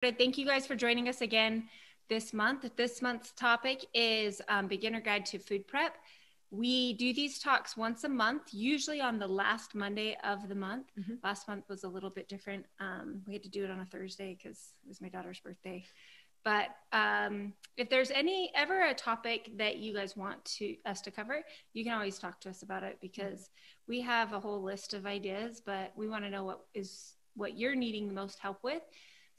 Thank you guys for joining us again this month. This month's topic is Beginner Guide to Food Prep. We do these talks once a month, usually on the last Monday of the month. Last month was a little bit different. We had to do it on a Thursday because it was my daughter's birthday. But if there's ever a topic that you guys want us to cover, you can always talk to us about it, because we have a whole list of ideas, but we want to know what you're needing the most help with.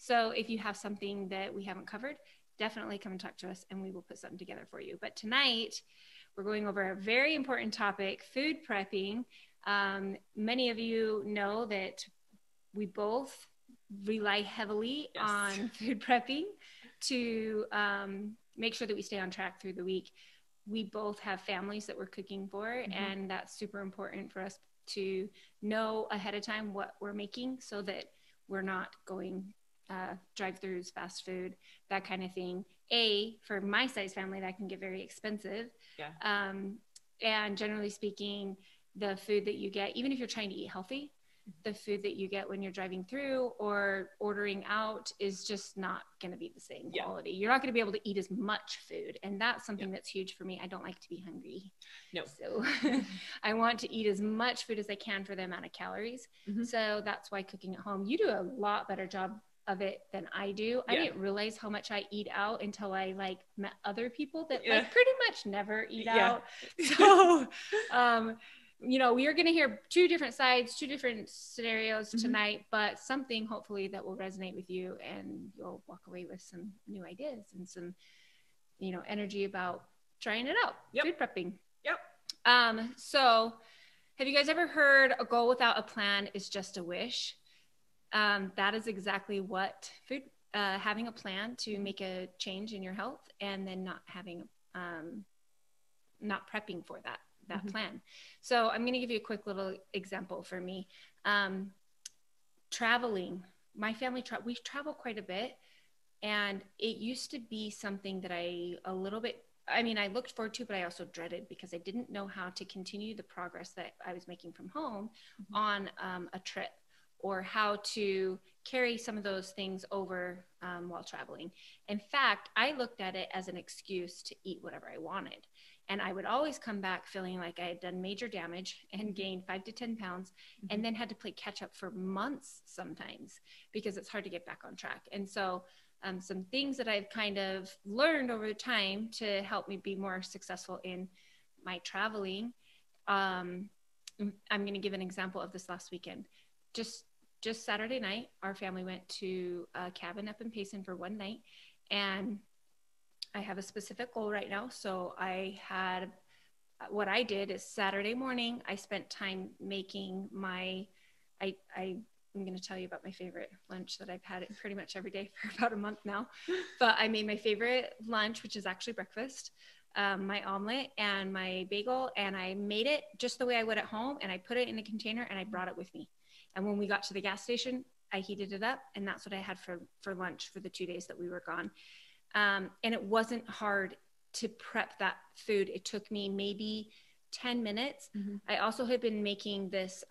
So if you have something that we haven't covered, definitely come and talk to us and we will put something together for you. But tonight we're going over a very important topic, food prepping. Many of you know that we both rely heavily on food prepping to make sure that we stay on track through the week. We both have families that we're cooking for, and that's super important for us to know ahead of time what we're making so that we're not going drive-thrus, fast food, that kind of thing. For my size family, that can get very expensive. And generally speaking, the food that you get, even if you're trying to eat healthy, the food that you get when you're driving through or ordering out is just not going to be the same quality. You're not going to be able to eat as much food. And that's something that's huge for me. I don't like to be hungry. No. So I want to eat as much food as I can for the amount of calories. So that's why cooking at home, you do a lot better job of it than I do. I didn't realize how much I eat out until I met other people that pretty much never eat out. So, we are going to hear two different sides, two different scenarios tonight, but something hopefully that will resonate with you and you'll walk away with some new ideas and some, energy about trying it out. Food prepping. So have you guys ever heard a goal without a plan is just a wish? That is exactly what having a plan to make a change in your health, and then not prepping for that plan. So I'm going to give you a quick little example for me. Traveling, my family, we travel quite a bit, and it used to be something that I looked forward to, but I also dreaded, because I didn't know how to continue the progress that I was making from home on a trip, or how to carry some of those things over while traveling. In fact, I looked at it as an excuse to eat whatever I wanted. And I would always come back feeling like I had done major damage and gained 5 to 10 pounds and then had to play catch up for months sometimes, because it's hard to get back on track. And so some things that I've kind of learned over time to help me be more successful in my traveling. I'm going to give an example of this last weekend. Just Saturday night, our family went to a cabin up in Payson for one night, and I have a specific goal right now. So what I did is Saturday morning, I spent time making I'm going to tell you about my favorite lunch that I've had it pretty much every day for about a month now, but I made my favorite lunch, which is actually breakfast, my omelet and my bagel, and I made it just the way I would at home, and I put it in a container and I brought it with me. And when we got to the gas station, I heated it up, and that's what I had for lunch for the 2 days that we were gone. And it wasn't hard to prep that food. It took me maybe 10 minutes. I also had been making this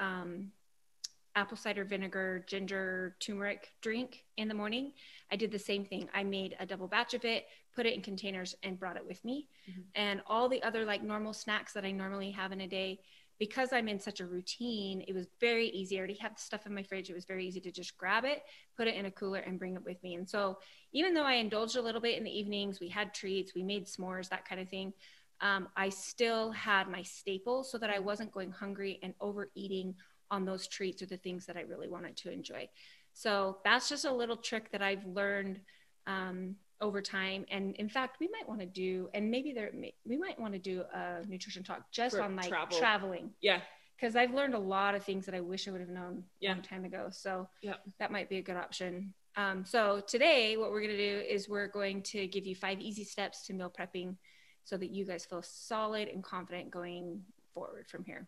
apple cider vinegar, ginger, turmeric drink in the morning. I did the same thing. I made a double batch of it, put it in containers, and brought it with me. And all the other normal snacks that I normally have in a day, because I'm in such a routine, it was very easy. I already had the stuff in my fridge. It was very easy to just grab it, put it in a cooler, and bring it with me. And so even though I indulged a little bit in the evenings, we had treats, we made s'mores, that kind of thing, I still had my staples so that I wasn't going hungry and overeating on those treats or the things that I really wanted to enjoy. So that's just a little trick that I've learned over time. And in fact, we might want to do, and we might want to do a nutrition talk just on traveling. Because I've learned a lot of things that I wish I would have known a long time ago. So that might be a good option. So today what we're going to do is we're going to give you 5 easy steps to meal prepping so that you guys feel solid and confident going forward from here.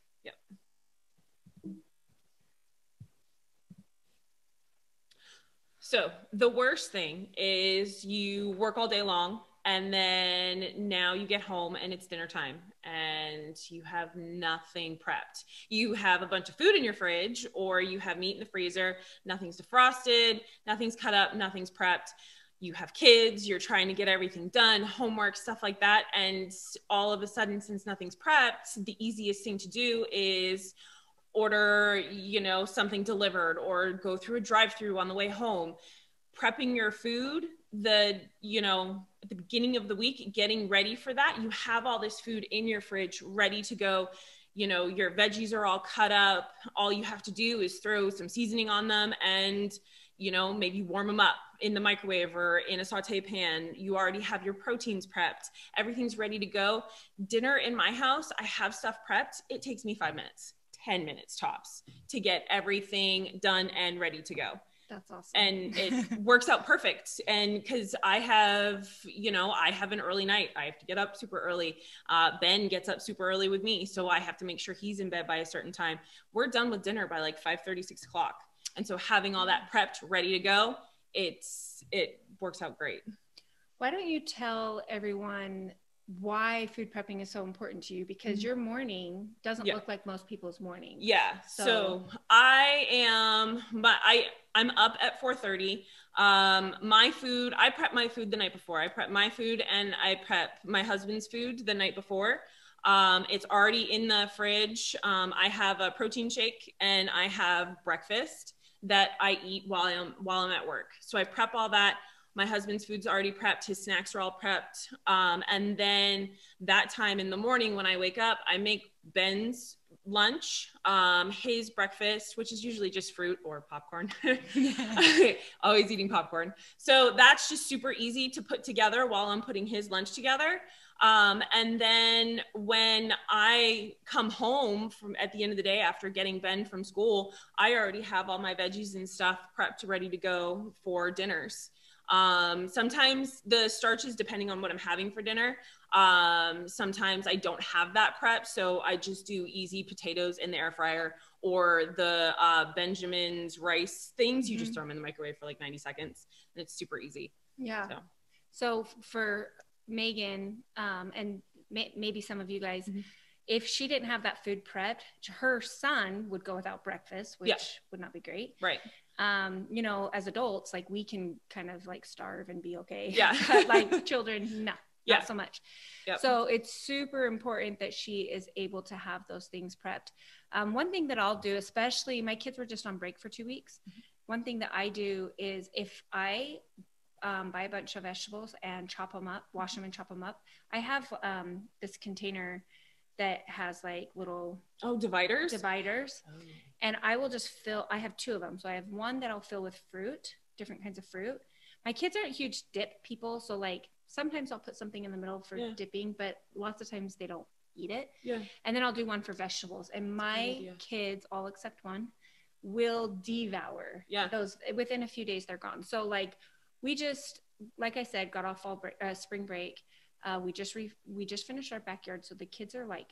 So the worst thing is you work all day long, And then now you get home and it's dinner time and you have nothing prepped. You have a bunch of food in your fridge, or you have meat in the freezer, nothing's defrosted, nothing's cut up, nothing's prepped. You have kids, you're trying to get everything done, homework, stuff like that. And all of a sudden, since nothing's prepped, the easiest thing to do is order, something delivered or go through a drive-through on the way home. Prepping your food, at the beginning of the week, getting ready for that, you have all this food in your fridge ready to go. Your veggies are all cut up. All you have to do is throw some seasoning on them and, maybe warm them up in the microwave or in a saute pan. You already have your proteins prepped. Everything's ready to go. Dinner in my house, I have stuff prepped. It takes me 5 minutes, 10 minutes tops to get everything done and ready to go. That's awesome. And it works out perfect. And because I have an early night. I have to get up super early. Ben gets up super early with me. So I have to make sure he's in bed by a certain time. We're done with dinner by like 5:30, 6 o'clock. And so having all that prepped, ready to go, it works out great. Why don't you tell everyone why food prepping is so important to you? Because your morning doesn't look like most people's morning. Yeah. So I'm up at 4:30. I prep my food the night before. I prep my food and I prep my husband's food the night before. It's already in the fridge. I have a protein shake and I have breakfast that I eat while I'm at work. So I prep all that. My husband's food's already prepped. His snacks are all prepped. And then that time in the morning when I wake up, I make Ben's lunch, his breakfast, which is usually just fruit or popcorn. Always eating popcorn. So that's just super easy to put together while I'm putting his lunch together. And then when I come home at the end of the day after getting Ben from school, I already have all my veggies and stuff prepped, ready to go for dinners. Sometimes the starches, depending on what I'm having for dinner, sometimes I don't have that prep. So I just do easy potatoes in the air fryer, or the Benjamin's rice things. You just throw them in the microwave for like 90 seconds and it's super easy. Yeah. So for Megan, and maybe some of you guys, if she didn't have that food prepped, her son would go without breakfast, which would not be great. Right. As adults, like, we can kind of like starve and be okay. Yeah. But like children, not so much. Yep. So it's super important that she is able to have those things prepped. One thing that I'll do, especially my kids were just on break for 2 weeks. One thing that I do is if I buy a bunch of vegetables and chop them up, wash them and chop them up, I have this container that has like little dividers. And I will just I have 2 of them. So I have one that I'll fill with fruit, different kinds of fruit. My kids aren't huge dip people. So like sometimes I'll put something in the middle for dipping, but lots of times they don't eat it. Yeah. And then I'll do one for vegetables. And my kids, all except one, will devour those. Within a few days, they're gone. So like we just, like I said, got off spring break. We just finished our backyard. So the kids are like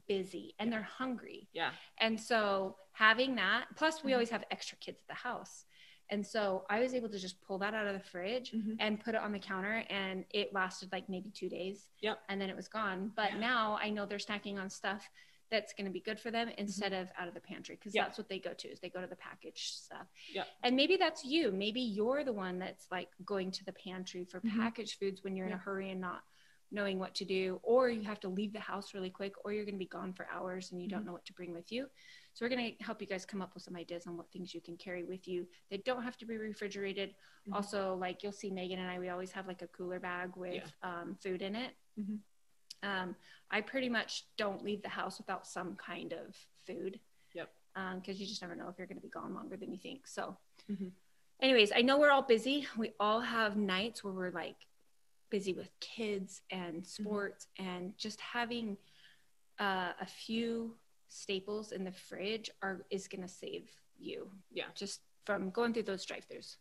busy and they're hungry. Yeah. And so having that, plus we always have extra kids at the house. And so I was able to just pull that out of the fridge and put it on the counter, and it lasted like maybe 2 days. Yep. And then it was gone. But now I know they're snacking on stuff that's going to be good for them instead of out of the pantry. Cause that's what they go to, is they go to the packaged stuff. Yeah. And maybe that's you. Maybe you're the one that's like going to the pantry for packaged foods when you're in a hurry and not knowing what to do, or you have to leave the house really quick, or you're going to be gone for hours and you don't know what to bring with you. So we're going to help you guys come up with some ideas on what things you can carry with you that don't have to be refrigerated. Also, like you'll see Megan and I, we always have like a cooler bag with food in it. I pretty much don't leave the house without some kind of food. Yep. Because you just never know if you're going to be gone longer than you think. So anyways, I know we're all busy. We all have nights where we're like busy with kids and sports, and just having a few staples in the fridge is going to save you. Yeah. Just from going through those drive-thrus.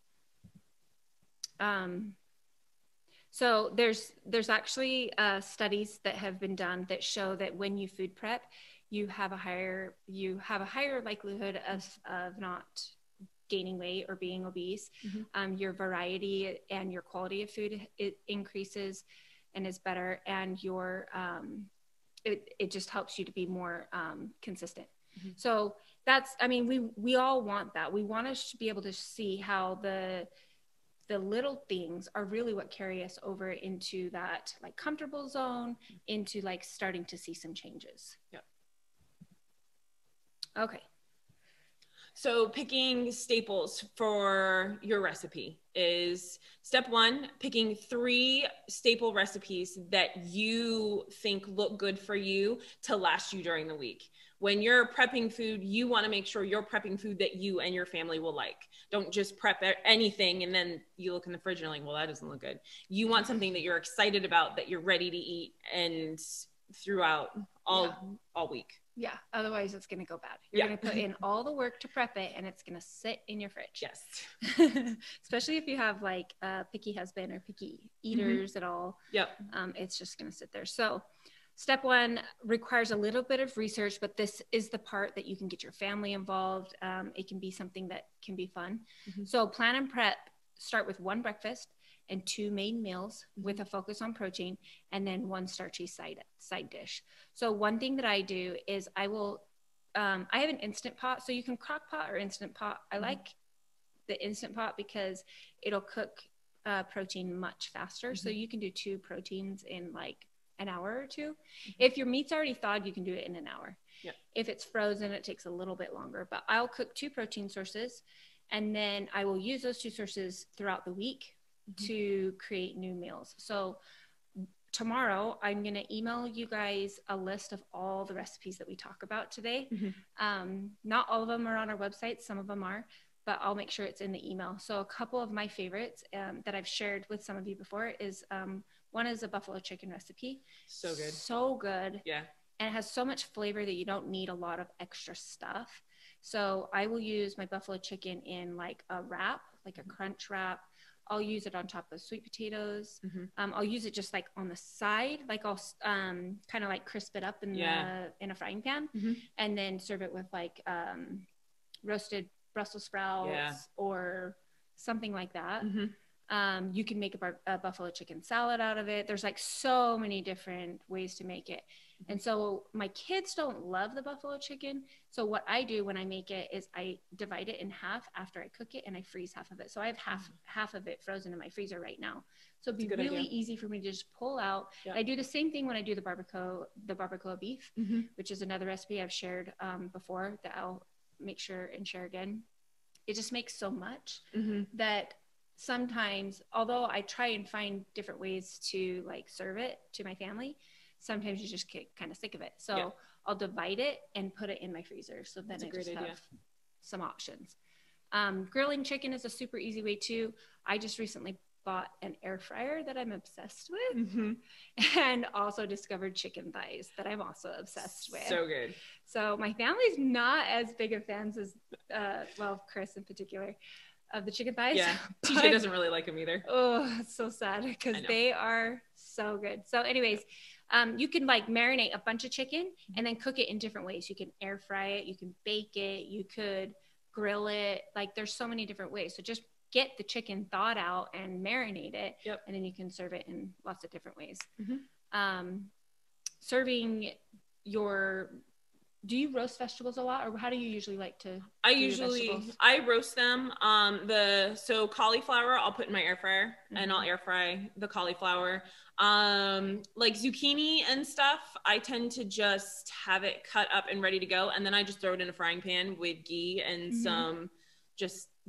So there's actually studies that have been done that show that when you food prep, you have a higher likelihood of not gaining weight or being obese. Your variety and your quality of food, it increases. and is better. And your, it just helps you to be more consistent. Mm-hmm. So that's, I mean, we all want that. We want us to be able to see how the little things are really what carry us over into that like comfortable zone, into like starting to see some changes. Yep. Okay. So picking staples for your recipe is step one, picking 3 staple recipes that you think look good for you to last you during the week. When you're prepping food, you want to make sure you're prepping food that you and your family will like. Don't just prep anything and then you look in the fridge and you're like, well, that doesn't look good. You want something that you're excited about, that you're ready to eat and throughout all week. Yeah. Otherwise it's going to go bad. You're going to put in all the work to prep it and it's going to sit in your fridge. Yes. Especially if you have like a picky husband or picky eaters at all. Yep. It's just going to sit there. So step one requires a little bit of research, but this is the part that you can get your family involved. It can be something that can be fun. Mm-hmm. So plan and prep, start with 1 breakfast and 2 main meals with a focus on protein, and then 1 starchy side dish. So one thing that I do is I will, I have an Instant Pot. So you can Crock Pot or Instant Pot. I like the Instant Pot because it'll cook protein much faster. So you can do 2 proteins in like an hour or 2. If your meat's already thawed, you can do it in an hour. Yeah. If it's frozen, it takes a little bit longer, but I'll cook 2 protein sources and then I will use those 2 sources throughout the week to create new meals. So tomorrow I'm going to email you guys a list of all the recipes that we talk about today. Not all of them are on our website. Some of them are, but I'll make sure it's in the email. So a couple of my favorites that I've shared with some of you before is, one is a buffalo chicken recipe. So good. So good. Yeah. And it has so much flavor that you don't need a lot of extra stuff. So I will use my buffalo chicken in like a wrap, like a crunch wrap. I'll use it on top of sweet potatoes. I'll use it just like on the side, like I'll kind of like crisp it up in a frying pan, and then serve it with like roasted Brussels sprouts or something like that. You can make a buffalo chicken salad out of it. There's like so many different ways to make it. And so my kids don't love the buffalo chicken. So what I do when I make it is I divide it in half after I cook it and I freeze half of it. So I have half of it frozen in my freezer right now. So it'd be really easy for me to just pull out. I do the same thing when I do the barbacoa beef, which is another recipe I've shared before that I'll make sure and share again. It just makes so much that sometimes, although I try and find different ways to like serve it to my family, sometimes you just get kind of sick of it. So I'll divide it and put it in my freezer. So then I just have some options. Grilling chicken is a super easy way too. I just recently bought an air fryer that I'm obsessed with, and also discovered chicken thighs that I'm also obsessed with. So good. So my family's not as big of fans as, well, Chris in particular, of the chicken thighs. Yeah, TJ doesn't really like them either. Oh, it's so sad because they are so good. So anyways, you can like marinate a bunch of chicken and then cook it in different ways. You can air fry it, you can bake it, you could grill it. Like there's so many different ways. So just get the chicken thawed out and marinate it, and then you can serve it in lots of different ways. Serving your, do you roast vegetables a lot, or how do you usually like to I roast them. So cauliflower I'll put in my air fryer and I'll air fry the cauliflower. Like zucchini and stuff, I tend to just have it cut up and ready to go, and then I just throw it in a frying pan with ghee and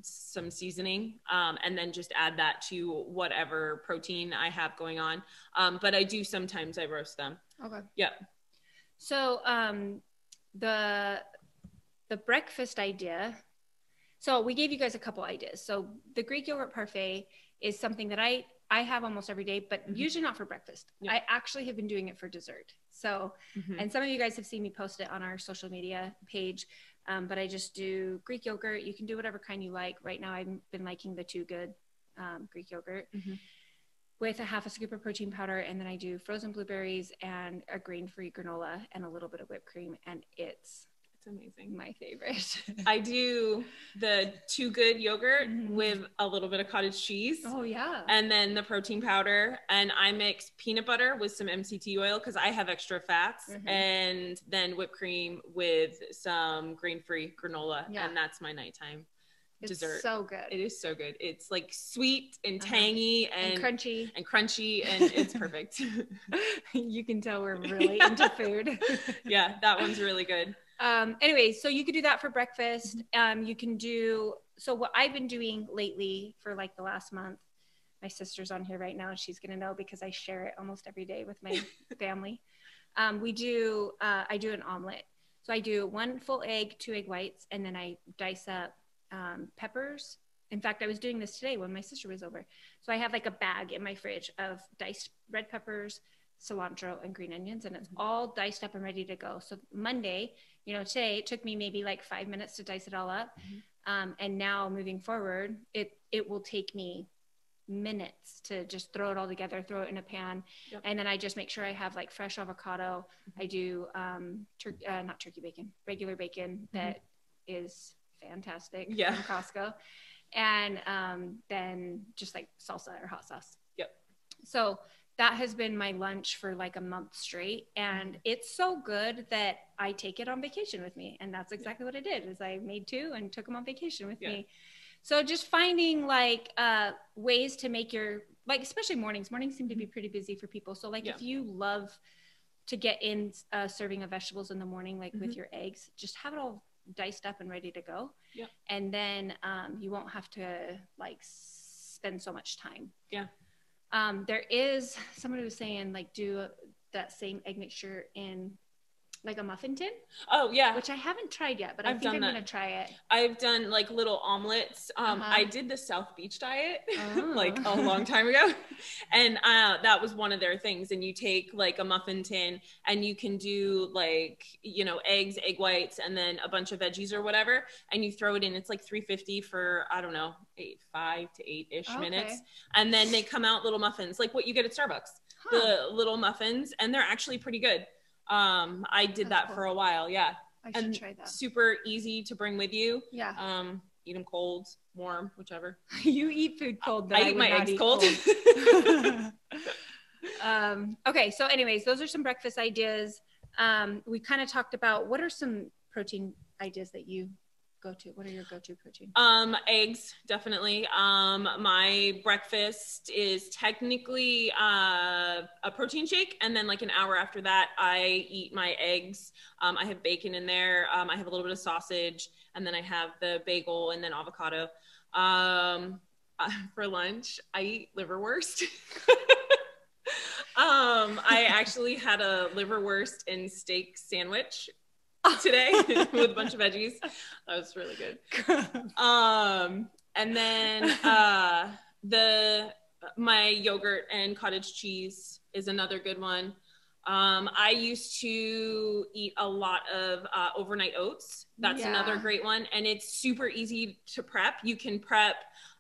some seasoning, and then just add that to whatever protein I have going on. But I do sometimes I roast them. Okay. Yeah. So the breakfast idea, so we gave you guys a couple ideas. So the Greek yogurt parfait is something that I have almost every day, but usually not for breakfast. I actually have been doing it for dessert. So, and some of you guys have seen me post it on our social media page, but I just do Greek yogurt. You can do whatever kind you like. Right now I've been liking the Too Good Greek yogurt with a half a scoop of protein powder, and then I do frozen blueberries and a grain-free granola and a little bit of whipped cream, and it's amazing. My favorite. I do the Too Good yogurt with a little bit of cottage cheese. Oh yeah. And then the protein powder, and I mix peanut butter with some MCT oil because I have extra fats, and then whipped cream with some grain-free granola, and that's my nighttime dessert. It's so good. It is so good. It's like sweet and tangy and crunchy and it's perfect. You can tell we're really into food. Yeah, that one's really good. Anyway, so you could do that for breakfast. You can do, so what I've been doing lately for like the last month, my sister's on here right now and she's going to know because I share it almost every day with my family. I do an omelet. So I do 1 full egg, 2 egg whites, and then I dice up peppers. In fact, I was doing this today when my sister was over. So I have like a bag in my fridge of diced red peppers, cilantro, and green onions, and it's all diced up and ready to go. So Monday, today it took me maybe like 5 minutes to dice it all up. And now moving forward, it will take me minutes to just throw it all together, throw it in a pan. And then I just make sure I have like fresh avocado. I do not turkey bacon, regular bacon that is fantastic from Costco. And then just like salsa or hot sauce. So that has been my lunch for like a month straight. And it's so good that I take it on vacation with me. And that's exactly what I did, is I made 2 and took them on vacation with me. So just finding like ways to make your, like, especially mornings seem to be pretty busy for people. So like if you love to get in a serving of vegetables in the morning, like with your eggs, just have it all diced up and ready to go. And then you won't have to like spend so much time. There is someone who was saying like do that same egg mixture in like a muffin tin. Oh yeah. Which I haven't tried yet, but I think I'm going to try it. I've done like little omelets. I did the South Beach diet like a long time ago. And that was one of their things. And you take like a muffin tin and you can do like, eggs, egg whites, and then a bunch of veggies or whatever. And you throw it in. It's like 350 for, I don't know, 5 to 8-ish minutes. And then they come out little muffins, like what you get at Starbucks, the little muffins. And they're actually pretty good. I did that for a while. I should try that. Super easy to bring with you. Eat them cold, warm, whichever. You eat food cold. I eat my eggs cold. Okay. So anyways, those are some breakfast ideas. We kind of talked about, what are some protein ideas that you go to? What are your go-to protein? Eggs, definitely. My breakfast is technically a protein shake, and then like an hour after that, I eat my eggs. I have bacon in there. I have a little bit of sausage, and then I have the bagel and then avocado. For lunch, I eat liverwurst. I actually had a liverwurst and steak sandwich today with a bunch of veggies. That was really good. And then my yogurt and cottage cheese is another good one. I used to eat a lot of overnight oats. That's another great one. And it's super easy to prep. You can prep,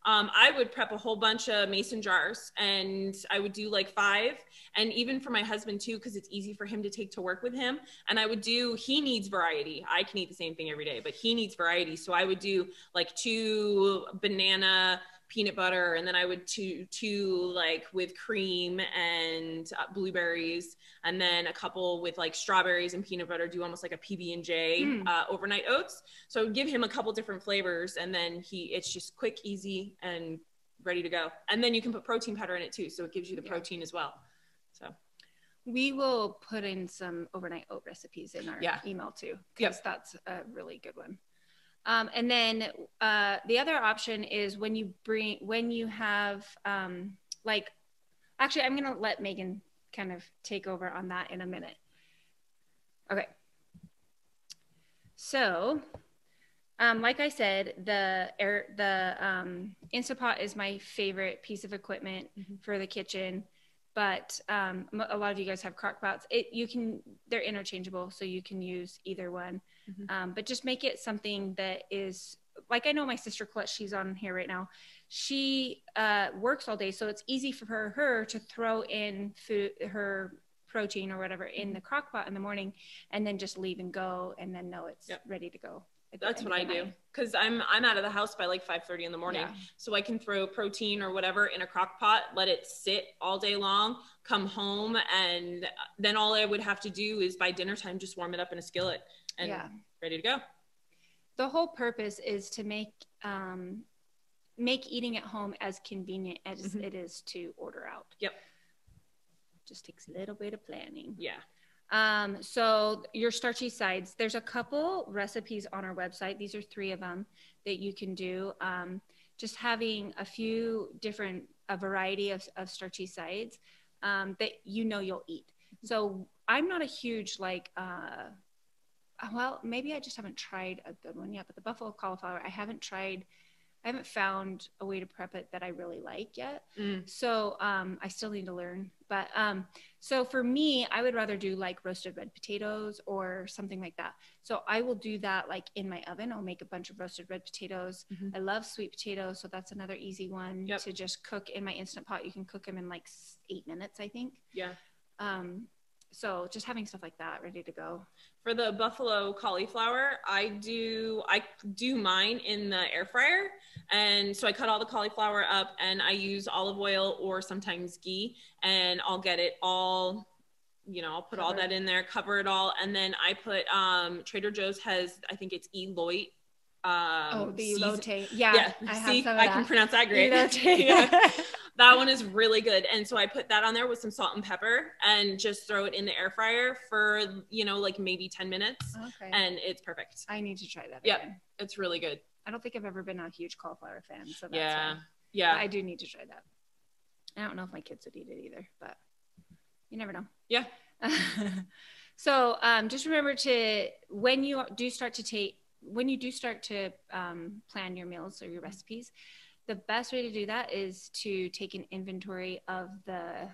I would prep a whole bunch of mason jars, and I would do like 5. And even for my husband too, because it's easy for him to take to work with him. And he needs variety. I can eat the same thing every day, but he needs variety. So I would do like 2 banana peanut butter, and then I would two like with cream and blueberries, and then a couple with like strawberries and peanut butter, do almost like a PB&J overnight oats. So I would give him a couple different flavors, and then it's just quick, easy, and ready to go. And then you can put protein powder in it too, so it gives you the protein as well. So we will put in some overnight oat recipes in our email too, because that's a really good one. And then the other option is when you have like, actually, I'm going to let Megan kind of take over on that in a minute. Okay. So, like I said, the Instapot is my favorite piece of equipment for the kitchen. But a lot of you guys have Crock Pots. They're interchangeable, so you can use either one. But just make it something that is, like, I know my sister Colette, she's on here right now. She works all day, so it's easy for her to throw in her protein or whatever in the crock pot in the morning, and then just leave and go, and then know it's ready to go. That's what I do, because I'm out of the house by like 5:30 in the morning. So I can throw protein or whatever in a crock pot, let it sit all day long, come home, and then all I would have to do is by dinner time just warm it up in a skillet and ready to go. The whole purpose is to make eating at home as convenient as it is to order out. Yep. Just takes a little bit of planning. Yeah. So your starchy sides, there's a couple recipes on our website. These are 3 of them that you can do. Just having a variety of starchy sides that you'll eat. So I'm not a huge well, maybe I just haven't tried a good one yet, but the buffalo cauliflower, I haven't found a way to prep it that I really like yet. So I still need to learn. But so for me, I would rather do like roasted red potatoes or something like that. So I will do that like in my oven. I'll make a bunch of roasted red potatoes. I love sweet potatoes, so that's another easy one to just cook in my Instant Pot. You can cook them in like 8 minutes, I think. Yeah. So just having stuff like that ready to go. For the buffalo cauliflower, I do mine in the air fryer. And so I cut all the cauliflower up and I use olive oil or sometimes ghee, and I'll get it all, I'll put all that in there, cover it all. And then I put, Trader Joe's has, I think it's elote. The elote. Yeah. I can pronounce that great. Yeah. That one is really good. And so I put that on there with some salt and pepper and just throw it in the air fryer for, like maybe 10 minutes. Okay. And it's perfect. I need to try that. Yeah. It's really good. I don't think I've ever been a huge cauliflower fan. So that's why. Yeah. But I do need to try that. I don't know if my kids would eat it either, but you never know. Yeah. So just remember when you do start to plan your meals or your recipes, the best way to do that is to take an inventory of the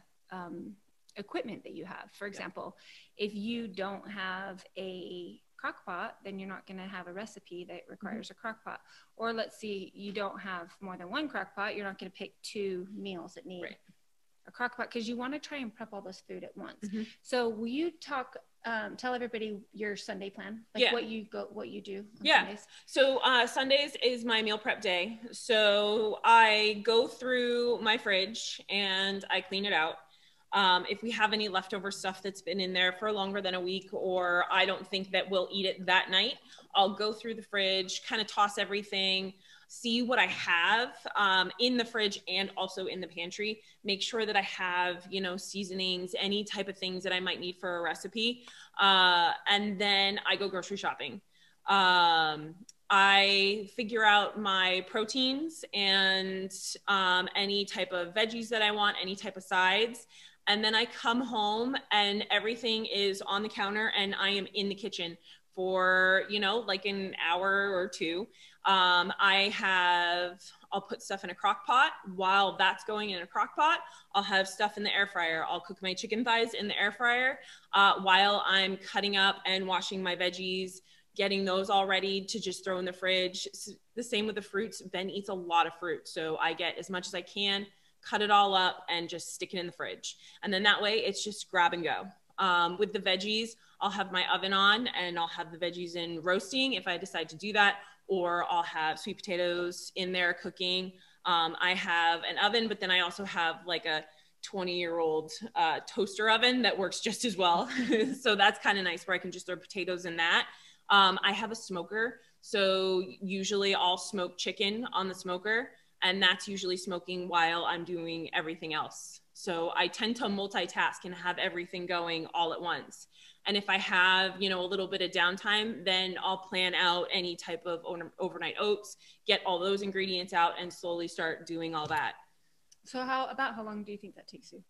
equipment that you have. For example, if you don't have a crock pot, then you're not going to have a recipe that requires a crock pot. Or let's see, you don't have more than 1 crock pot, you're not going to pick 2 meals that need a crock pot, because you want to try and prep all this food at once. So will you tell everybody your Sunday plan, what you do on Sundays? So Sundays is my meal prep day. So I go through my fridge and I clean it out. If we have any leftover stuff that's been in there for longer than a week, or I don't think that we'll eat it that night, I'll go through the fridge, kind of toss everything, see what I have in the fridge and also in the pantry, make sure that I have, seasonings, any type of things that I might need for a recipe. And then I go grocery shopping. I figure out my proteins and any type of veggies that I want, any type of sides. And then I come home and everything is on the counter and I am in the kitchen for, like an hour or 2. I'll put stuff in a crock pot. While that's going in a crock pot, I'll have stuff in the air fryer. I'll cook my chicken thighs in the air fryer while I'm cutting up and washing my veggies, getting those all ready to just throw in the fridge. The same with the fruits. Ben eats a lot of fruit, so I get as much as I can, cut it all up and just stick it in the fridge. And then that way it's just grab and go. With the veggies, I'll have my oven on and I'll have the veggies in roasting if I decide to do that, or I'll have sweet potatoes in there cooking. I have an oven, but then I also have like a 20-year-old toaster oven that works just as well. So that's kind of nice where I can just throw potatoes in that. I have a smoker. So usually I'll smoke chicken on the smoker, and that's usually smoking while I'm doing everything else. So I tend to multitask and have everything going all at once. And if I have, a little bit of downtime, then I'll plan out any type of overnight oats, get all those ingredients out and slowly start doing all that. So how long do you think that takes you?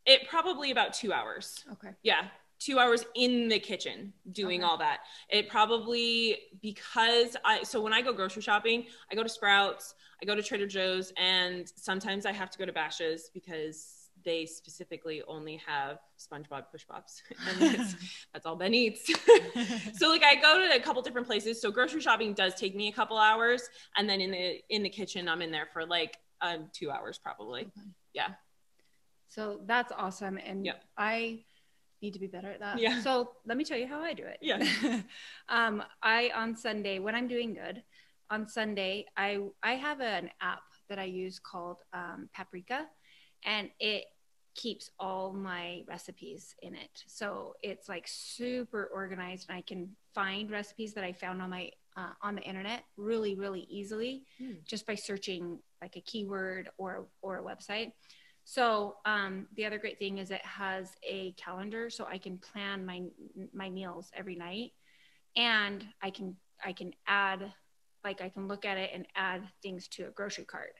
It probably about 2 hours. Okay. Yeah. 2 hours in the kitchen doing all that. It probably, so when I go grocery shopping, I go to Sprouts, I go to Trader Joe's, and sometimes I have to go to Bash's because they specifically only have SpongeBob Push Pops, and that's all Ben eats. So like I go to a couple different places. So grocery shopping does take me a couple hours, and then in the kitchen, I'm in there for like 2 hours probably. Okay. Yeah. So that's awesome. And I need to be better at that. Yeah. So let me tell you how I do it. Yeah. I, on Sunday, when I'm doing good, on Sunday, I have an app that I use called Paprika, and it keeps all my recipes in it. So it's like super organized, and I can find recipes that I found on the internet really, really easily just by searching like a keyword or a website. So the other great thing is it has a calendar, so I can plan my meals every night, and I can add, like I can look at it and add things to a grocery cart.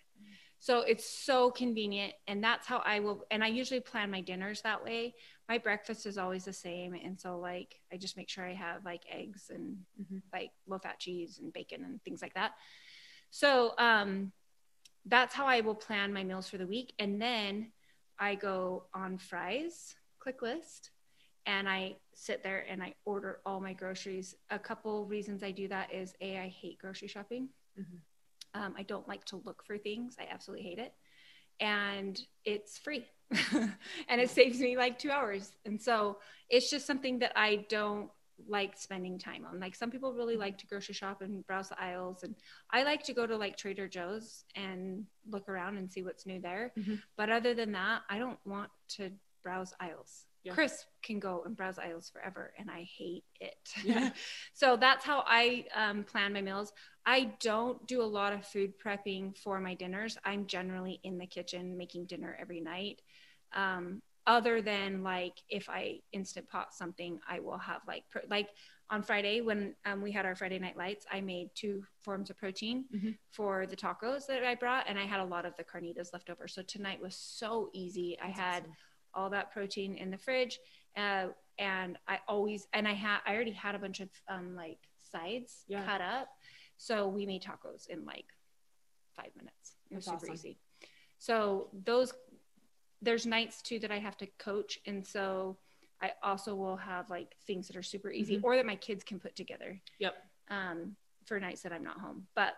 So it's so convenient, and that's how I will. And I usually plan my dinners that way. My breakfast is always the same, and so like I just make sure I have like eggs and like low fat cheese and bacon and things like that. So that's how I will plan my meals for the week. And then I go on Fry's click list, and I sit there and I order all my groceries. A couple reasons I do that is I hate grocery shopping. I don't like to look for things. I absolutely hate it. And it's free and it saves me like 2 hours. And so it's just something that I don't like spending time on. Like some people really like to grocery shop and browse the aisles, and I like to go to like Trader Joe's and look around and see what's new there. But other than that, I don't want to browse aisles. Kris can go and browse aisles forever, and I hate it. So that's how I plan my meals. I don't do a lot of food prepping for my dinners. I'm generally in the kitchen making dinner every night. Other than like if I instant pot something, I will have like on Friday when we had our Friday night lights, I made 2 forms of protein for the tacos that I brought, and I had a lot of the carnitas left over. So tonight was so easy. I had all that protein in the fridge, and I already had a bunch of like sides cut up. So we made tacos in like 5 minutes. It was super easy. So there's nights too that I have to coach. And so I also will have like things that are super easy or that my kids can put together. For nights that I'm not home. But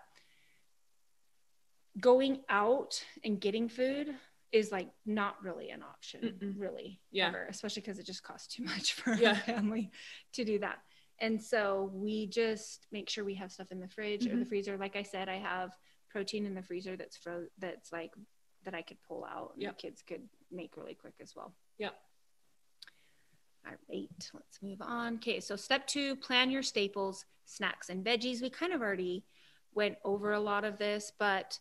going out and getting food is like not really an option, really, ever, especially because it just costs too much for a family to do that. And so we just make sure we have stuff in the fridge or the freezer. Like I said, I have protein in the freezer that's like that I could pull out and the kids could make really quick as well. All right, let's move on. Okay, so step 2, plan your staples, snacks, and veggies. We kind of already went over a lot of this, but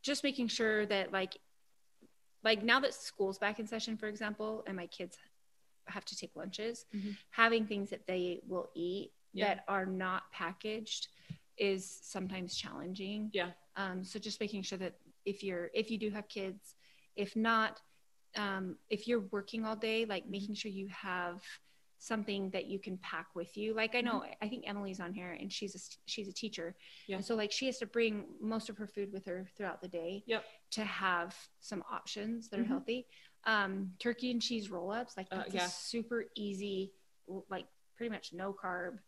just making sure that like now that school's back in session, for example, and my kids have to take lunches, having things that they will eat that are not packaged is sometimes challenging. So just making sure that if you do have kids, if not, if you're working all day, like making sure you have something that you can pack with you. Like I know, I think Emily's on here, and she's a teacher. And so like she has to bring most of her food with her throughout the day to have some options that are healthy. Turkey and cheese roll-ups, like that's a super easy, like pretty much no carb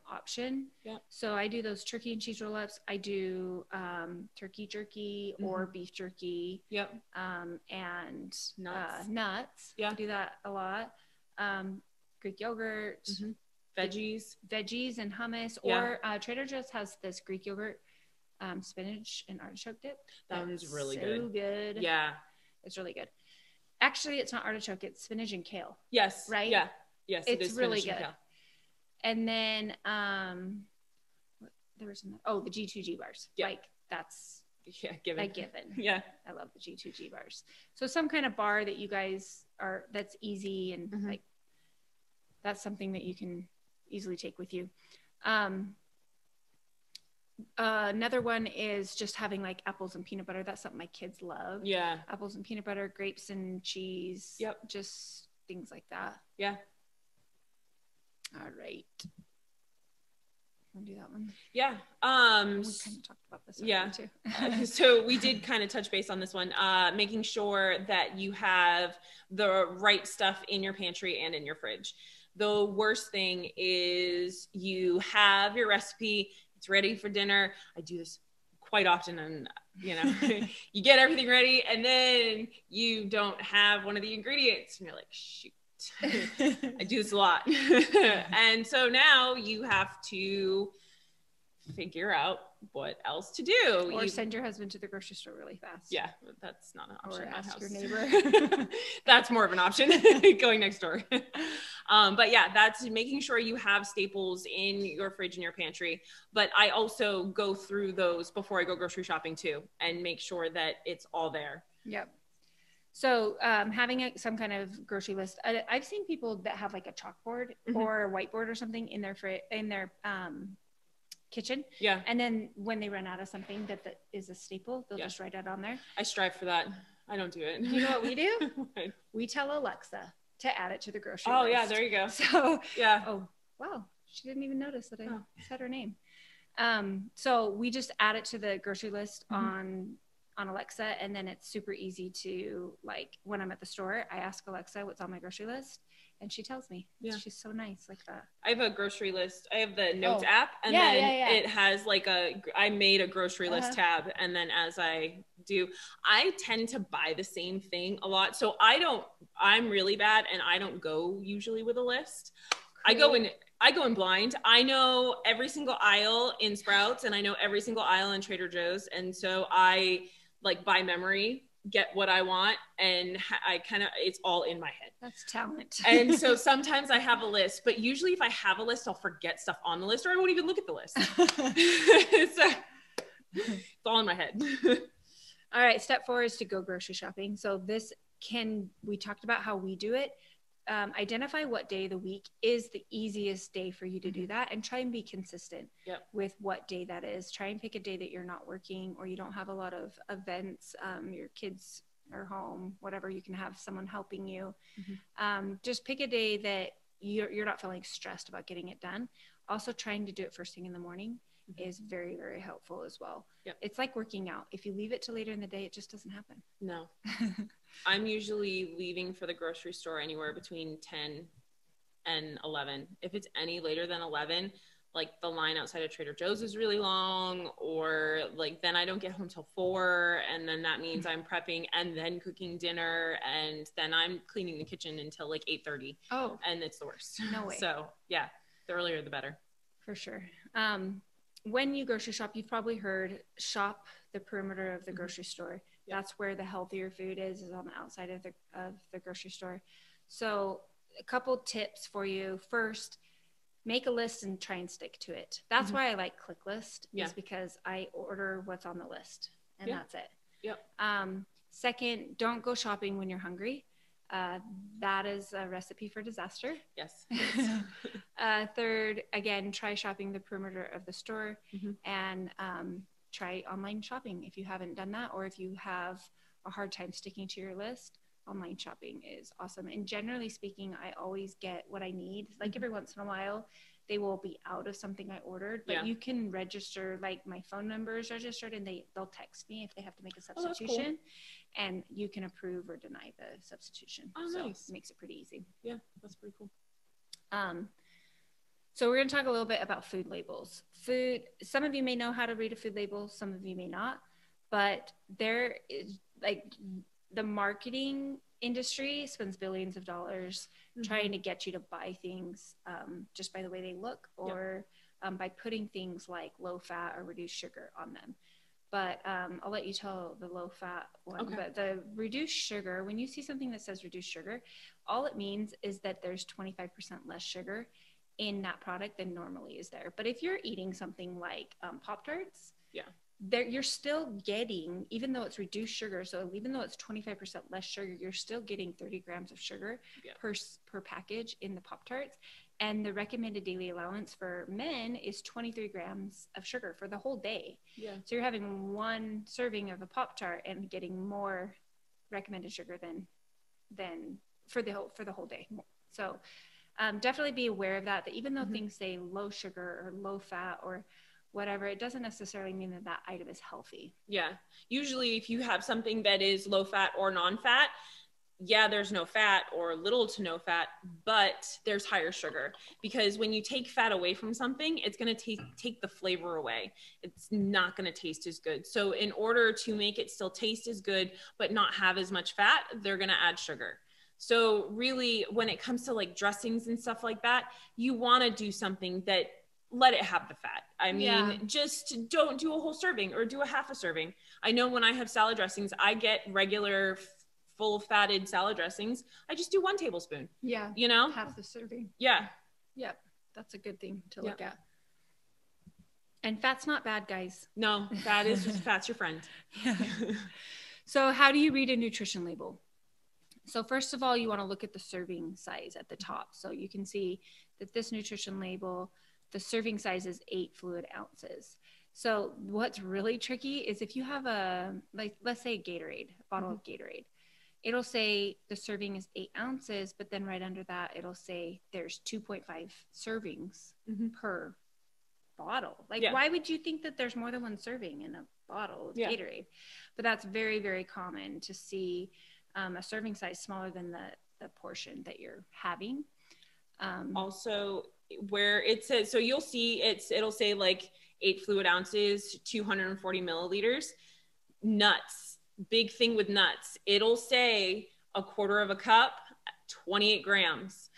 option. So I do those turkey and cheese roll-ups. I do turkey jerky or beef jerky. And nuts. I do that a lot. Greek yogurt, veggies and hummus, or Trader Joe's has this Greek yogurt, spinach and artichoke dip. That one's really good. It's really good. Actually, it's not artichoke, it's spinach and kale. Right? Yes, it's really good. And then there was the G2G bars. Like that's given. a given. I love the G2G bars. So some kind of bar that you guys that's easy and like that's something that you can easily take with you. Another one is just having like apples and peanut butter. That's something my kids love. Apples and peanut butter, grapes and cheese. Just things like that. All right. Want to do that one? We kind of talked about this too. So we did kind of touch base on this one, making sure that you have the right stuff in your pantry and in your fridge. The worst thing is you have your recipe, it's ready for dinner. I do this quite often, and you know, you get everything ready and then you don't have one of the ingredients and you're like, shoot, I do this a lot. And so now you have to figure out what else to do. Or send your husband to the grocery store really fast. Yeah, that's not an option. Or in my ask house. your neighbor. That's more of an option, going next door. But yeah, that's making sure you have staples in your fridge and your pantry. But I also go through those before I go grocery shopping too, and make sure that it's all there. Yep. So having some kind of grocery list. I've seen people that have like a chalkboard or a whiteboard or something in their kitchen. Yeah. And then when they run out of something that is a staple, they'll just write it on there. I strive for that. I don't do it. You know what we do? We tell Alexa to add it to the grocery list. Oh yeah, there you go. So yeah. Oh wow, she didn't even notice that I said her name. So we just add it to the grocery list on Alexa, and then it's super easy to, like, when I'm at the store, I ask Alexa what's on my grocery list, and she tells me. Yeah. She's so nice like that. I have a grocery list. I have the notes app, and it has like I made a grocery list tab, and then as I do, I tend to buy the same thing a lot. So I'm really bad, and I don't go usually with a list. Cool. I go in blind. I know every single aisle in Sprouts, and I know every single aisle in Trader Joe's, and so I, like, by memory, get what I want, and it's all in my head. That's talent. And so sometimes I have a list, but usually if I have a list, I'll forget stuff on the list, or I won't even look at the list. It's all in my head. All right. Step 4 is to go grocery shopping. So we talked about how we do it. Identify what day of the week is the easiest day for you to do that, and try and be consistent with what day that is. Try and pick a day that you're not working, or you don't have a lot of events. Your kids are home, whatever, you can have someone helping you. Just pick a day that you're not feeling stressed about getting it done. Also, trying to do it first thing in the morning is very, very helpful as well. It's like working out. If you leave it till later in the day, it just doesn't happen. No. I'm usually leaving for the grocery store anywhere between 10 and 11. If it's any later than 11, like, the line outside of Trader Joe's is really long, or like then I don't get home till 4, and then that means I'm prepping and then cooking dinner, and then I'm cleaning the kitchen until like 8:30. Oh, and it's the worst. No way. So yeah, the earlier the better. For sure. When you grocery shop, you've probably heard shop the perimeter of the grocery store. That's where the healthier food is on the outside of the grocery store. So a couple tips for you. First, make a list and try and stick to it. That's why I like ClickList, is because I order what's on the list, and that's it. Second, don't go shopping when you're hungry. That is a recipe for disaster. Yes. Third, again, try shopping the perimeter of the store, and try online shopping if you haven't done that, or if you have a hard time sticking to your list. Online shopping is awesome. And generally speaking, I always get what I need. Like, every once in a while, they will be out of something I ordered, but you can register, like, my phone number is registered, and they'll text me if they have to make a substitution, and you can approve or deny the substitution. So nice. It makes it pretty easy. Yeah, that's pretty cool. So we're going to talk a little bit about food labels. Some of you may know how to read a food label, some of you may not, but there is, like, the marketing industry spends billions of dollars trying to get you to buy things just by the way they look, or by putting things like low fat or reduced sugar on them. But I'll let you tell the low fat one. Okay. But the reduced sugar, when you see something that says reduced sugar, all it means is that there's 25% less sugar in that product than normally is there. But if you're eating something like Pop-Tarts, you're still getting, even though it's reduced sugar, so even though it's 25% less sugar, you're still getting 30 grams of sugar per package in the Pop-Tarts. And the recommended daily allowance for men is 23 grams of sugar for the whole day. Yeah. So you're having one serving of a Pop-Tart and getting more recommended sugar than for the whole day. So definitely be aware of that even though things say low sugar or low fat or whatever, it doesn't necessarily mean that item is healthy. Yeah. Usually if you have something that is low fat or non-fat, yeah, there's no fat or little to no fat, but there's higher sugar, because when you take fat away from something, it's going to take the flavor away. It's not going to taste as good. So in order to make it still taste as good, but not have as much fat, they're going to add sugar. So really, when it comes to like dressings and stuff like that, you want to do something that let it have the fat. I mean, just don't do a whole serving or do a half a serving. I know when I have salad dressings, I get regular full fatted salad dressings. I just do 1 tablespoon. Yeah. You know? Half the serving. Yeah. Yep. That's a good thing to look at. And fat's not bad, guys. No, fat's your friend. Yeah. So how do you read a nutrition label? So first of all, you want to look at the serving size at the top. So you can see that this nutrition label, the serving size is 8 fluid ounces. So what's really tricky is if you have let's say a Gatorade, a bottle of Gatorade, it'll say the serving is 8 ounces, but then right under that, it'll say there's 2.5 servings per bottle. Like, why would you think that there's more than 1 serving in a bottle of Gatorade? But that's very, very common to see a serving size smaller than the portion that you're having. Also, where it says, so you'll see it'll say like 8 fluid ounces, 240 milliliters. Nuts, big thing with nuts. It'll say a quarter of a cup, 28 grams.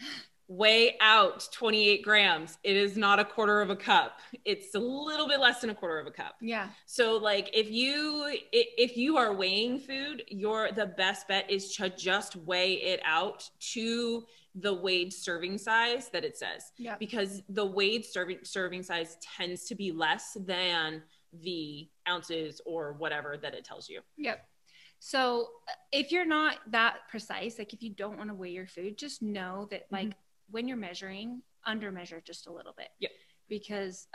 Way out 28 grams. It is not a quarter of a cup. It's a little bit less than a quarter of a cup. Yeah. So like if you are weighing food, the best bet is to just weigh it out to the weighed serving size that it says. Yeah. Because the weighed serving size tends to be less than the ounces or whatever that it tells you. Yep. So if you're not that precise, like if you don't want to weigh your food, just know that like when you're measuring, under measure just a little bit. Yep. Because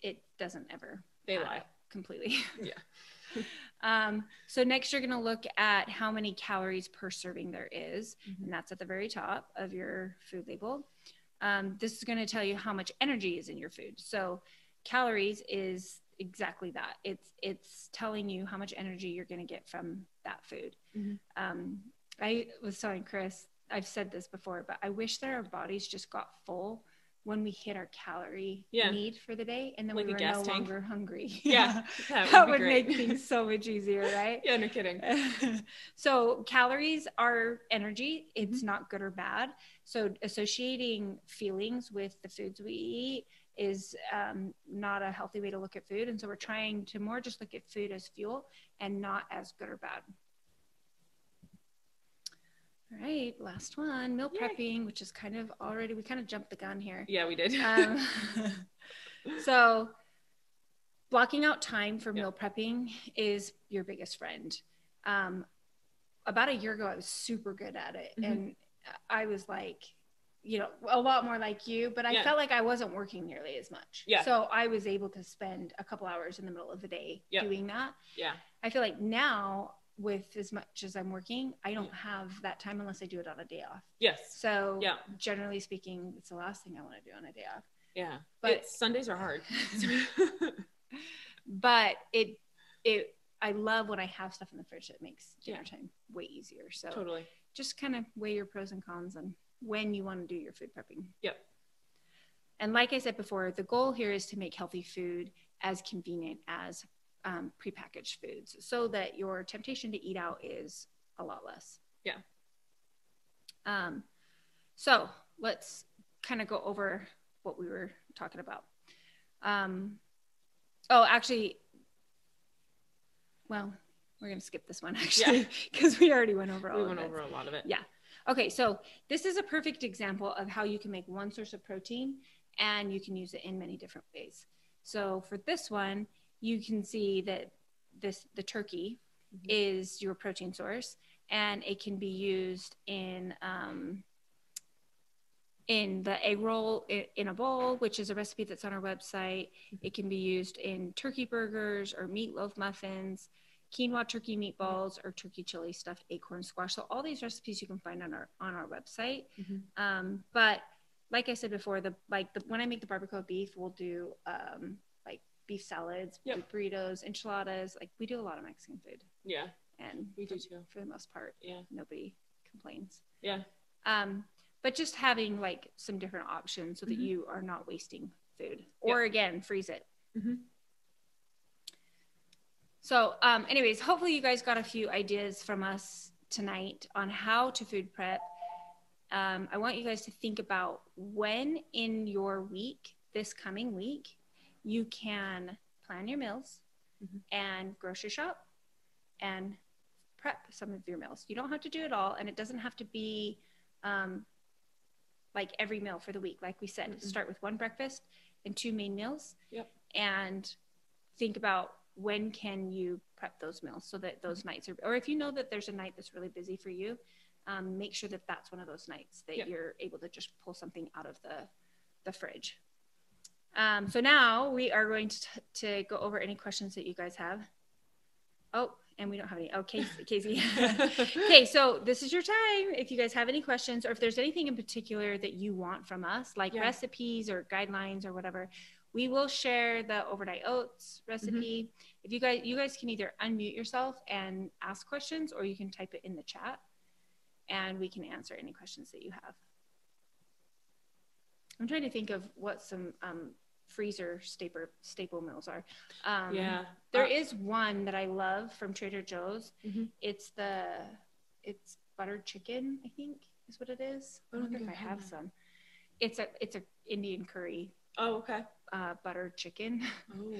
it doesn't ever lie completely. Yeah. So next you're going to look at how many calories per serving there is. And that's at the very top of your food label. This is going to tell you how much energy is in your food. So calories is exactly that. It's telling you how much energy you're going to get from that food. I was telling Chris, I've said this before, but I wish that our bodies just got full when we hit our calorie need for the day, and then like we were no longer hungry. Yeah. That would make things so much easier, right? Yeah, no kidding. So calories are energy. It's not good or bad. So associating feelings with the foods we eat is not a healthy way to look at food. And so we're trying to more just look at food as fuel and not as good or bad. All right, last one, meal prepping, which is we kind of jumped the gun here. Yeah, we did. So blocking out time for meal prepping is your biggest friend. About a year ago, I was super good at it. And I was like, a lot more like you, but I felt like I wasn't working nearly as much. Yeah. So I was able to spend a couple hours in the middle of the day doing that. Yeah. I feel like now, with as much as I'm working, I don't have that time unless I do it on a day off. Yes. So generally speaking, it's the last thing I want to do on a day off. Yeah. But Sundays are hard. But I love when I have stuff in the fridge that makes dinner time way easier. So totally. Just kind of weigh your pros and cons on when you want to do your food prepping. Yep. And like I said before, the goal here is to make healthy food as convenient as prepackaged foods, so that your temptation to eat out is a lot less. Yeah. So let's kind of go over what we were talking about. We're going to skip this one actually, because we already went over over a lot of it. Yeah. Okay. So this is a perfect example of how you can make one source of protein and you can use it in many different ways. So for this one, you can see that the turkey is your protein source, and it can be used in the egg roll in a bowl, which is a recipe that's on our website. It can be used in turkey burgers or meatloaf muffins, quinoa turkey meatballs, or turkey chili stuffed acorn squash. So all these recipes you can find on our website. But like I said before, when I make the barbacoa beef, we'll do beef salads, beef burritos, enchiladas. Like we do a lot of Mexican food. Yeah. And we do too. For the most part. Yeah. Nobody complains. Yeah. But just having like some different options so that you are not wasting food, or again, freeze it. So anyways, hopefully you guys got a few ideas from us tonight on how to food prep. I want you guys to think about when in your week, this coming week, you can plan your meals and grocery shop and prep some of your meals. You don't have to do it all, and it doesn't have to be like every meal for the week. Like we said, start with 1 breakfast and 2 main meals. And think about when can you prep those meals so that those nights are, or if you know that there's a night that's really busy for you, make sure that that's one of those nights that you're able to just pull something out of the fridge. So now we are going to go over any questions that you guys have. Oh, and we don't have any. Oh, Casey. Okay, so this is your time. If you guys have any questions, or if there's anything in particular that you want from us, like recipes or guidelines or whatever, we will share the overnight oats recipe. If you guys can either unmute yourself and ask questions, or you can type it in the chat and we can answer any questions that you have. I'm trying to think of what some freezer staple meals are. There is one that I love from Trader Joe's. It's buttered chicken, I think is what it is. I wonder if I have some. It's a Indian curry. Oh, okay. Buttered chicken. Oh.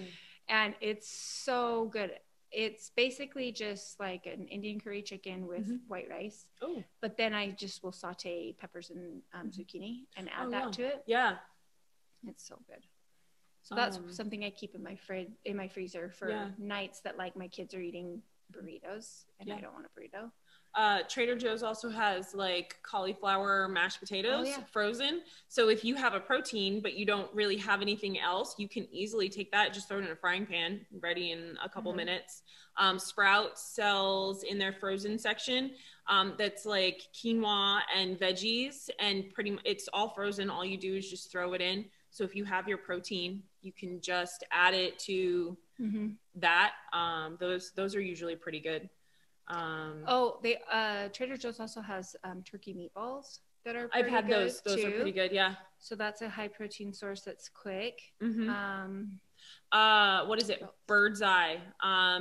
And it's so good. It's basically just like an Indian curry chicken with white rice. Oh. But then I just will saute peppers and zucchini and add that to it. Yeah. It's so good. So that's something I keep in my freezer for nights that like my kids are eating burritos and I don't want a burrito. Trader Joe's also has like cauliflower mashed potatoes frozen. So if you have a protein, but you don't really have anything else, you can easily take that, just throw it in a frying pan, ready in a couple minutes. Sprouts sells in their frozen section. That's like quinoa and veggies, and it's all frozen. All you do is just throw it in. So if you have your protein, you can just add it to that. Those are usually pretty good. Trader Joe's also has turkey meatballs that are I've had good those. Those are pretty good. Yeah. So that's a high protein source that's quick. What is it? Bird's Eye.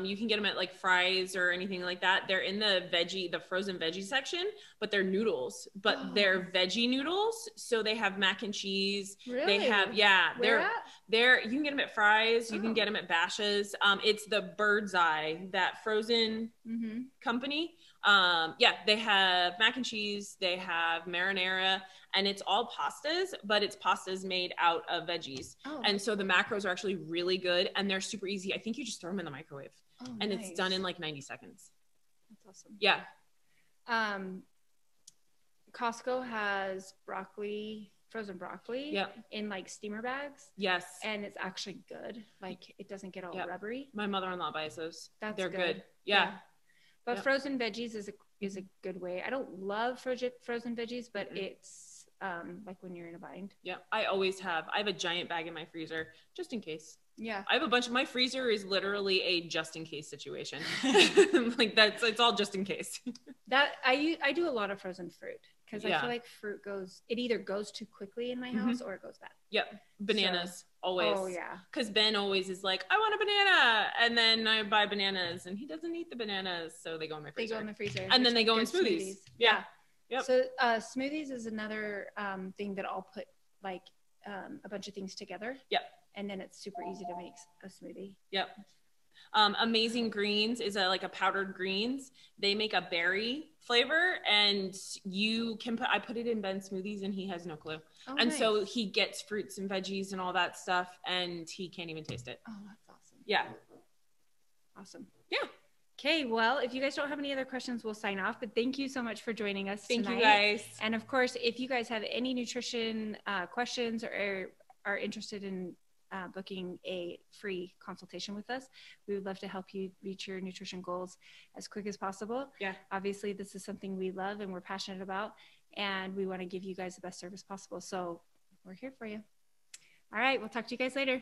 You can get them at like Fry's or anything like that. They're in the frozen veggie section, but they're noodles, but they're veggie noodles. So they have mac and cheese. Really? They have, you can get them at Fry's. You can get them at Bash's. It's the Bird's Eye, that frozen company. They have mac and cheese. They have marinara, and it's all pastas, but it's pastas made out of veggies. And so the macros are actually really good, and they're super easy. I think you just throw them in the microwave and it's done in like 90 seconds. That's awesome. Yeah. Costco has frozen broccoli in like steamer bags. Yes. And it's actually good. Like it doesn't get all rubbery. My mother-in-law buys those. They're good. Yeah. But frozen veggies is a good way. I don't love frozen veggies, but it's like when you're in a bind. Yeah. I have a giant bag in my freezer just in case. Yeah. I have a bunch. My freezer is literally a just in case situation. Like it's all just in case. That I do a lot of frozen fruit because I feel like fruit either goes too quickly in my house or it goes bad. Yep. Bananas always. Oh yeah. Because Ben always is like, I want a banana, and then I buy bananas, and he doesn't eat the bananas, so they go in my freezer. They go in the freezer, and then they go in smoothies. Yeah. Yep. So smoothies is another thing that I'll put like a bunch of things together. Yep. And then it's super easy to make a smoothie. Yep. Amazing Greens is like a powdered greens. They make a berry flavor, and I put it in Ben's smoothies, and he has no clue. So he gets fruits and veggies and all that stuff, and he can't even taste it. Oh, that's awesome. Yeah. Awesome. Yeah. Okay, well, if you guys don't have any other questions, we'll sign off. But thank you so much for joining us tonight. Thank you, guys. And of course, if you guys have any nutrition questions or are interested in booking a free consultation with us, we would love to help you reach your nutrition goals as quick as possible. Yeah. Obviously, this is something we love and we're passionate about, and we want to give you guys the best service possible. So we're here for you. All right, we'll talk to you guys later.